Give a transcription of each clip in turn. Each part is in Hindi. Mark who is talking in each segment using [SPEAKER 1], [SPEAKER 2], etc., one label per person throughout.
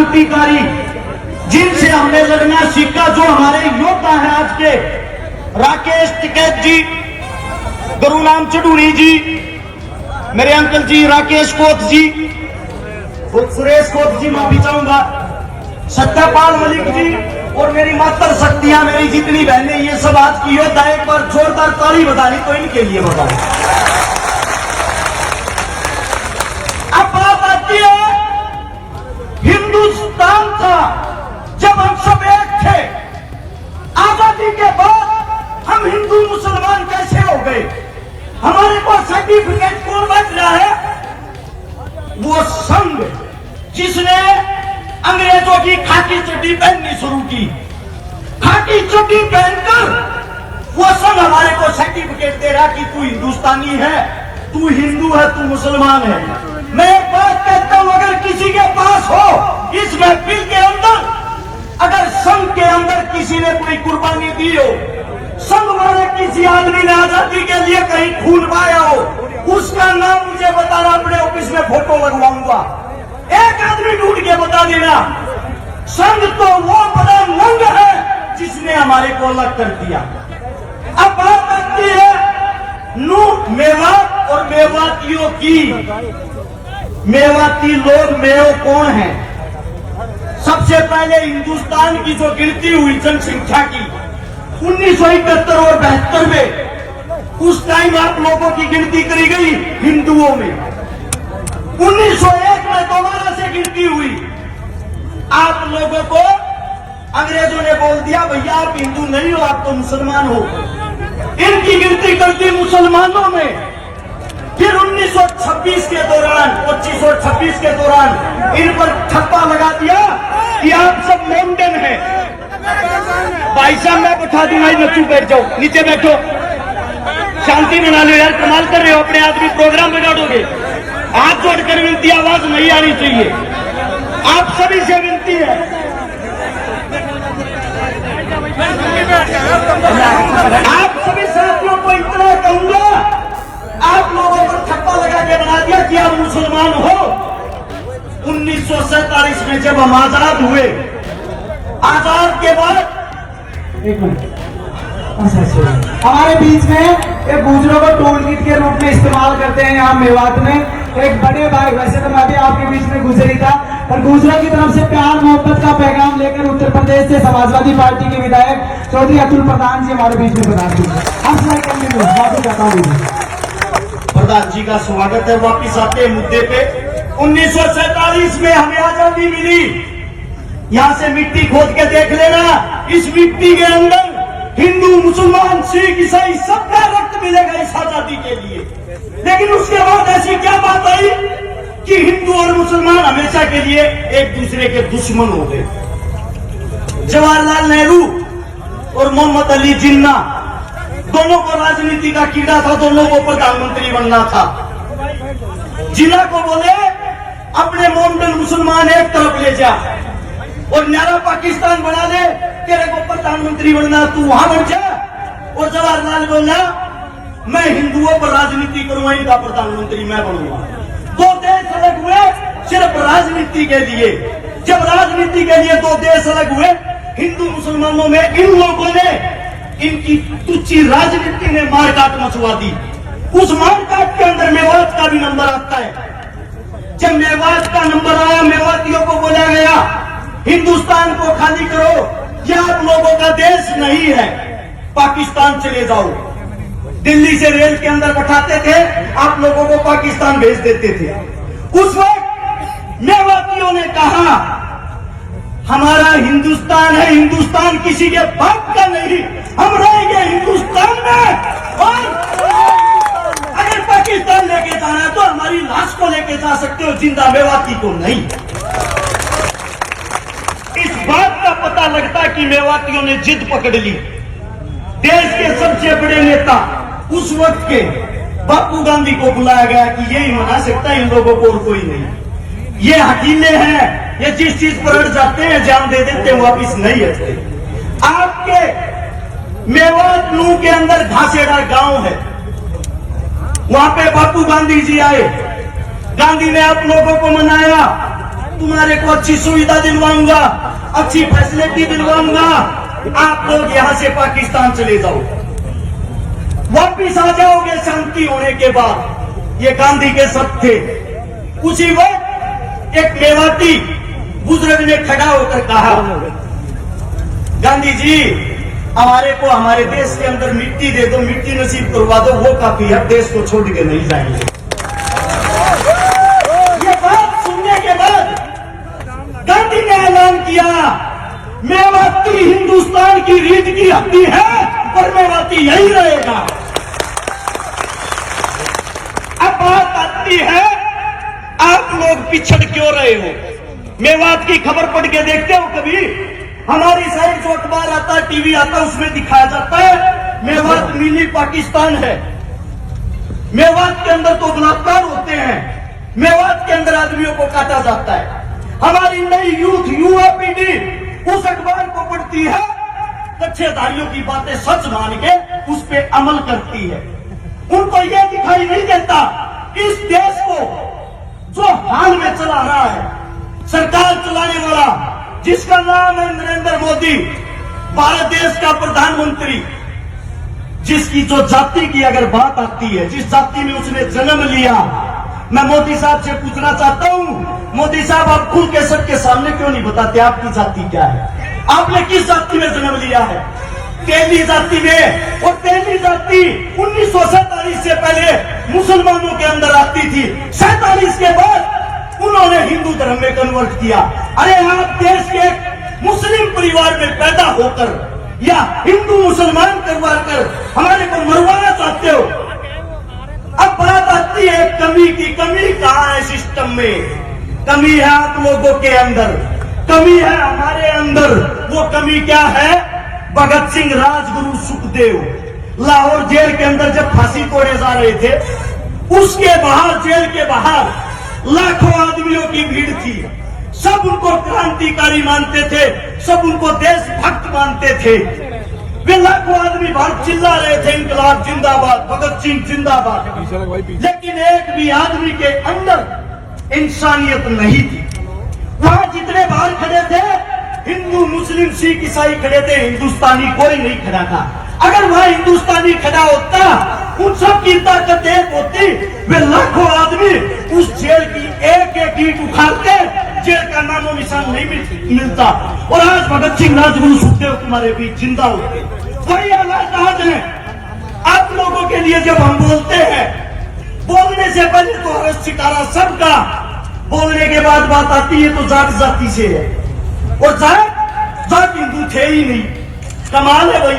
[SPEAKER 1] क्रांतिकारी जिनसे हमने लड़ना सीखा, जो हमारे योद्धा हैं आज के, राकेश टिकैत जी, गुरुनाम चडूरी जी, मेरे अंकल जी राकेश कोत जी, सुरेश कोत जी, माफी चाहूंगा, सत्यपाल मलिक जी और मेरी मातर शक्तियां, मेरी जितनी बहनें, ये सब आज की योद्धा। एक बार जोरदार ताली बजानी तो इनके लिए बताओ। अब बात आती है हिंदुस्तान का, जब हम सब एक थे, आजादी के बाद हम हिंदू मुसलमान कैसे हो गए? हमारे को सर्टिफिकेट कौन बच रहा है? वो संघ जिसने अंग्रेजों की खाकी चड्डी पहननी शुरू की, खाकी चड्डी पहनकर वो संघ हमारे को सर्टिफिकेट दे रहा कि तू हिंदुस्तानी है, तू हिंदू है, तू मुसलमान है। मैं एक बात कहता हूं, अगर किसी के पास हो इस महफिल के अंदर, अगर संघ के अंदर किसी ने कोई कुर्बानी दी हो, संघ वाले किसी आदमी ने आजादी के लिए कहीं खून बहाया हो, उसका नाम मुझे बताना, अपने ऑफिस में फोटो लगवाऊंगा। एक आदमी ढूंढ के बता देना। संघ तो वो बड़ा नंग है जिसने हमारे को अलग कर दिया। अब बात आती है मेवात और मेवातियों की। मेवाती लोग मेव कौन है? सबसे पहले हिंदुस्तान की जो गिनती हुई जनसंख्या की 1971 और 72 में, उस टाइम आप लोगों की गिनती करी गई हिंदुओं में। 1901 में दोबारा से गिनती हुई। आप लोगों को अंग्रेजों ने बोल दिया भैया आप हिंदू नहीं हो, आप तो मुसलमान हो। इनकी गिनती करती मुसलमानों में। फिर 1926 के दौरान, 2526 के दौरान इन पर ठप्पा लगा दिया कि आप सब मॉडर्न हैं। भाई साहब मैं बैठा दूंगा, नच्चू बैठ जाओ, नीचे बैठो, शांति बना लो यार, कमाल कर रहे हो, अपने आदमी प्रोग्राम बिगाड़ोगे। हाथ जोड़कर विनती, आवाज नहीं आनी चाहिए, आप सभी से विनती है। आप सभी साथियों को इतना कहूंगा, आप लोगों को ठप्पा लगा के बना दिया कि आप मुसलमान हो। 1947 में जब हम आजाद हुए, आजाद के बाद
[SPEAKER 2] हमारे बीच में एक गुजरों को टोल किट के रूप में इस्तेमाल करते हैं। यहाँ मेवात में एक बड़े भाई, वैसे तो मैं भी आपके बीच में गुजरी था, पर गुजरों की तरफ से प्यार मोहब्बत का पैगाम लेकर उत्तर प्रदेश से समाजवादी पार्टी के विधायक चौधरी अतुल प्रधान जी हमारे बीच में प्रधान जी,
[SPEAKER 1] प्रधान जी का स्वागत है। वापिस आते हैं मुद्दे पे। 1947 में हमें आजादी मिली। यहाँ से मिट्टी खोद के देख लेना, इस मिट्टी के अंदर हिंदू मुसलमान सिख ईसाई सबका रक्त मिलेगा इस आजादी के लिए। लेकिन उसके बाद ऐसी क्या बात आई कि हिंदू और मुसलमान हमेशा के लिए एक दूसरे के दुश्मन हो गए। जवाहरलाल नेहरू और मोहम्मद अली जिन्ना दोनों को राजनीति का कीड़ा था, दोनों को प्रधानमंत्री बनना था। जिन्ना को बोले अपने मोमडन मुसलमान एक तरफ ले जा और न्यारा पाकिस्तान बना ले, तेरे को प्रधानमंत्री बनना, तू वहां बन जा। और जवाहरलाल बोला मैं हिंदुओं पर राजनीति करूंगा, इनका प्रधानमंत्री मैं बनूंगा। दो देश अलग हुए सिर्फ राजनीति के लिए। जब राजनीति के लिए दो देश अलग हुए, हिंदू मुसलमानों में इन लोगों ने, इनकी तुच्छी राजनीति ने मारकाट मचवा दी। उस मारकाट के अंदर मेवात का भी नंबर आता है। जब मेवात का नंबर आया, मेवातियों को बोला गया हिंदुस्तान को खाली करो, यह आप लोगों का देश नहीं है, पाकिस्तान चले जाओ। दिल्ली से रेल के अंदर बैठाते थे, आप लोगों को पाकिस्तान भेज देते थे। उस वक्त मेवातियों ने कहा हमारा हिंदुस्तान है, हिंदुस्तान किसी के बाप का नहीं, हम रहेंगे हिंदुस्तान में। और अगर पाकिस्तान लेके जाना है तो हमारी लाश को लेके जा सकते हो, जिंदा मेवाती को नहीं। इस बात का पता लगता है कि मेवातियों ने जिद पकड़ ली। देश के सबसे बड़े नेता उस वक्त के बापू गांधी को बुलाया गया कि यही मना सकता है इन लोगों को और कोई नहीं। ये हकीले हैं, ये जिस चीज पर अड़ जाते हैं जान दे देते हैं, वापिस नहीं हटते। आपके मेवात नू के अंदर घासेड़ा गांव है, वहां पे बापू गांधी जी आए। गांधी ने आप लोगों को मनाया तुम्हारे को अच्छी सुविधा दिलवाऊंगा, अच्छी फैसिलिटी दिलवाऊंगा, आप लोग यहाँ से पाकिस्तान चले जाओ, वापिस आ जाओगे शांति होने के बाद। ये गांधी के शब्द थे। उसी वक्त एक मेवाती बुजुर्ग ने खड़ा होकर कहा, गांधी जी हमारे को हमारे देश के अंदर मिट्टी दे दो, मिट्टी नसीब करवा दो, वो काफी है, देश को छोड़ के नहीं जाएंगे। ये बात सुनने के बाद गांधी ने ऐलान किया, मेवाती हिंदुस्तान की रीढ़ की हड्डी है और मेवाती यही रहेगा। अब बात आती है, आप लोग पिछड़ क्यों रहे हो? मेवात की खबर पढ़ के देखते हो कभी? हमारी साइड जो अखबार आता है, टीवी आता है, उसमें दिखाया जाता है मेवात मिनी पाकिस्तान है। मेवात के अंदर तो बलात्कार होते हैं, मेवात के अंदर आदमियों को काटा जाता है। हमारी नई यूथ, युवा पीढ़ी उस अखबार को पढ़ती है, कच्छेधारियों की बातें सच मान के उस पर अमल करती है। उनको यह दिखाई नहीं देता इस देश को जो हाल में चला रहा है, सरकार चलाने वाला जिसका नाम है नरेंद्र मोदी, भारत देश का प्रधानमंत्री, जिसकी जो जाति की अगर बात आती है, जिस जाति में उसने जन्म लिया, मैं मोदी साहब से पूछना चाहता हूं, मोदी साहब आप खुल के सबके सामने क्यों नहीं बताते आपकी जाति क्या है? आपने किस जाति में जन्म लिया है? तेली जाति में। और तेली जाति 1947 से पहले मुसलमानों के अंदर आती थी, 47 के बाद उन्होंने हिंदू धर्म में कन्वर्ट किया। अरे आप देश के मुस्लिम परिवार में पैदा होकर या हिंदू मुसलमान करवा कर हमारे को मरवाना चाहते हो। अब बात आती है कमी की। कमी कहाँ है सिस्टम में? कमी है आप लोगों के अंदर, कमी है हमारे अंदर। वो कमी क्या है? भगत सिंह, राजगुरु, सुखदेव लाहौर जेल के अंदर जब फांसी तोड़े जा रहे थे, उसके बाहर, जेल के बाहर लाखों आदमियों की भीड़ थी। सब उनको क्रांतिकारी मानते थे, सब उनको देशभक्त मानते थे। वे लाखों आदमी बाहर चिल्ला रहे थे, इंकलाब जिंदाबाद, भगत सिंह जिंदाबाद। लेकिन एक भी आदमी के अंदर इंसानियत नहीं थी। वहां जितने बाहर खड़े थे, हिंदू, मुस्लिम, सिख, ईसाई खड़े थे, हिंदुस्तानी कोई नहीं खड़ा था। अगर वहां हिंदुस्तानी खड़ा होता, उन सब की ताकत एक होती, वे लाखों आदमी उस जेल की एक एक ईंट उखाड़ते, जेल का नामो निशान नहीं मिलता। और आज भगत सिंह, राजगुरु, सुखदेव तुम्हारे बीच जिंदा होते। वही हालात आज है आप लोगों के लिए। जब हम बोलते हैं, बोलने से पहले तो हर्ष सितारा सबका, बोलने के बाद बात आती है तो जात जाति से है, और जात हिंदू थे ही नहीं। कमाल है भाई,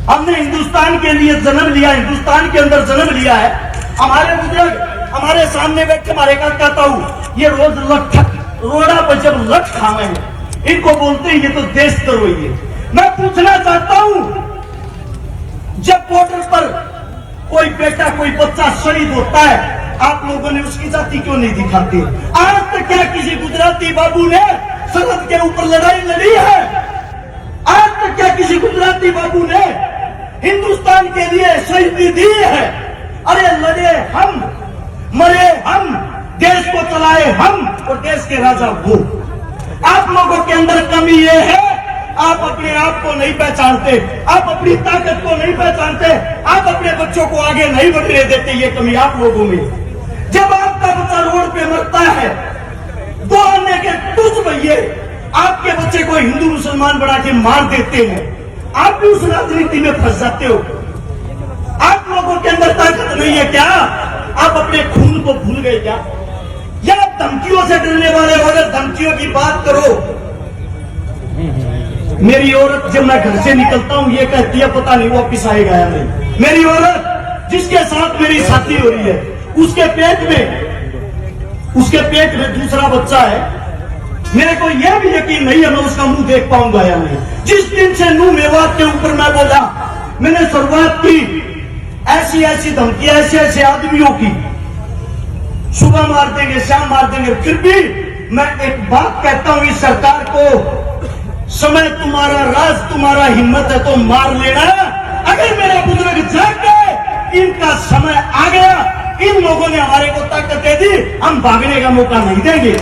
[SPEAKER 1] हमने हिंदुस्तान के लिए जन्म लिया, हिंदुस्तान के अंदर जन्म लिया है। हमारे बुजुर्ग हमारे सामने बैठे, हमारे का ताऊ, ये रोज लठक रोड़ा पर जब लठ खावे हैं, इनको बोलते हैं ये तो देशद्रोही है। मैं पूछना चाहता हूं, जब बॉर्डर पर कोई बेटा, कोई बच्चा शहीद होता है, आप लोगों ने उसकी जाति क्यों नहीं दिखाते? आज तक क्या किसी गुजराती बाबू ने सरहद के ऊपर लड़ाई लड़ी है? आज तक क्या किसी गुजराती बाबू ने हिंदुस्तान के लिए शहीदी दी है? अरे लड़े हम, मरे हम, देश को चलाए हम, और देश के राजा वो। आप लोगों के अंदर कमी ये है, आप अपने आप को नहीं पहचानते, आप अपनी ताकत को नहीं पहचानते, आप अपने बच्चों को आगे नहीं बढ़ने देते। ये कमी आप लोगों में। जब आपका बच्चा रोड पे मरता है, 2 आने के तुझ भैये आपके बच्चे को हिंदू मुसलमान बना के मार देते हैं, आप भी उस राजनीति में फंस जाते हो। आप लोगों के अंदर ताकत नहीं है क्या? आप अपने खून को भूल गए क्या? या आप धमकियों से डरने वाले हो? अगर धमकियों की बात करो, मेरी औरत जब मैं घर से निकलता हूं ये कहती है पता नहीं वापिस आएगा या नहीं। मेरी औरत जिसके साथ मेरी शादी हो रही है, उसके पेट में दूसरा बच्चा है, मेरे को यह भी यकीन नहीं है मैं उसका मुंह देख पाऊंगा या नहीं। जिस दिन से नूह मेवात के ऊपर मैं बोला, मैंने शुरुआत की, ऐसी ऐसी धमकी, ऐसे ऐसे आदमियों की, सुबह मार देंगे, शाम मार देंगे, फिर भी मैं एक बात कहता हूं इस सरकार को, समय तुम्हारा, राज तुम्हारा, हिम्मत है तो मार लेना। अगर मेरे बुजुर्ग जाग गए, इनका समय आ गया, इन लोगों ने हमारे को ताकत दे दी, हम भागने का मौका नहीं देंगे।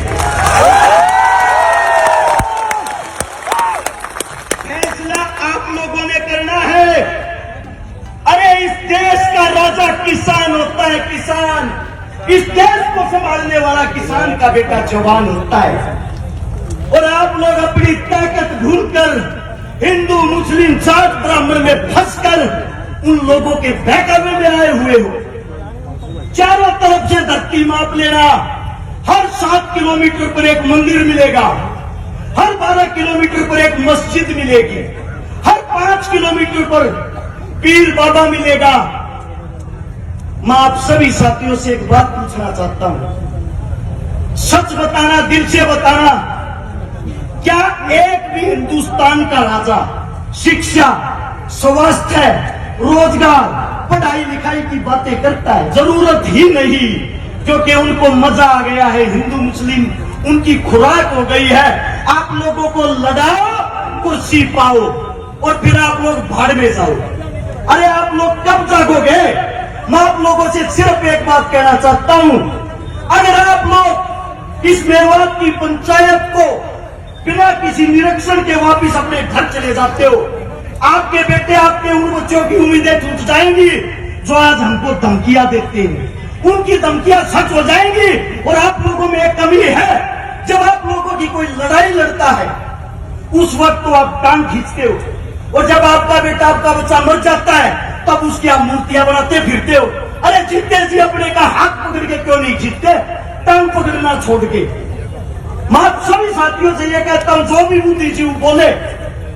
[SPEAKER 1] इस देश को संभालने वाला किसान का बेटा जवान होता है। और आप लोग अपनी ताकत भूलकर हिंदू मुस्लिम जाट ब्राह्मण में फंसकर उन लोगों के बहकावे में आए हुए हो। चारों तरफ से धरती माप लेना, हर 7 किलोमीटर पर एक मंदिर मिलेगा, हर 12 किलोमीटर पर एक मस्जिद मिलेगी, हर 5 किलोमीटर पर पीर बाबा मिलेगा। मैं आप सभी साथियों से एक बात पूछना चाहता हूं, सच बताना, दिल से बताना, क्या एक भी हिंदुस्तान का राजा शिक्षा, स्वास्थ्य, रोजगार, पढ़ाई लिखाई की बातें करता है? जरूरत ही नहीं, क्योंकि उनको मजा आ गया है। हिंदू मुस्लिम उनकी खुराक हो गई है। आप लोगों को लड़ाओ, कुर्सी पाओ और फिर आप लोग भाड़ में जाओ। अरे आप लोग कब जागोगे? मैं आप लोगों से सिर्फ एक बात कहना चाहता हूं, अगर आप लोग इस मेवात की पंचायत को बिना किसी निरीक्षण के वापिस अपने घर चले जाते हो, आपके बेटे, आपके उन बच्चों की उम्मीदें टूट जाएंगी जो आज हमको धमकियां देते हैं। उनकी धमकियां सच हो जाएंगी। और आप लोगों में एक कमी है, जब आप लोगों की कोई लड़ाई लड़ता है उस वक्त तो आप टांग खींचते हो, और जब आपका बेटा, आपका बच्चा मर जाता है तब उसकी आप मूर्तियां बनाते फिरते हो। अरे जीते जी अपने का हाथ पकड़ के क्यों नहीं जीतते, टांग पकड़ना छोड़ के? मैं सभी साथियों से ये कहता हूं, जो भी बुद्धिजीवी बोले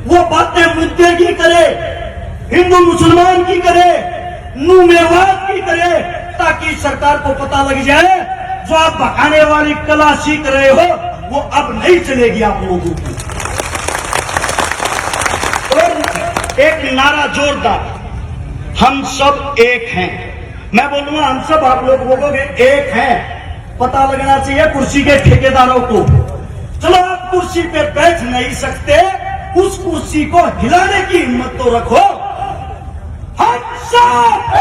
[SPEAKER 1] वो बातें मुद्दे की करे, हिंदू मुसलमान की करे, नू मेवात की करे, ताकि सरकार को पता लग जाए जो आप भगाने वाली कला सीख रहे हो वो अब नहीं चलेगी आप लोगों की। और एक नारा जोरदार, हम सब एक हैं। मैं बोलूंगा हम सब, आप लोग बोलोगे एक हैं। पता लगना चाहिए कुर्सी के ठेकेदारों को। चलो आप कुर्सी पे बैठ नहीं सकते, उस कुर्सी को हिलाने की हिम्मत तो रखो। हम सब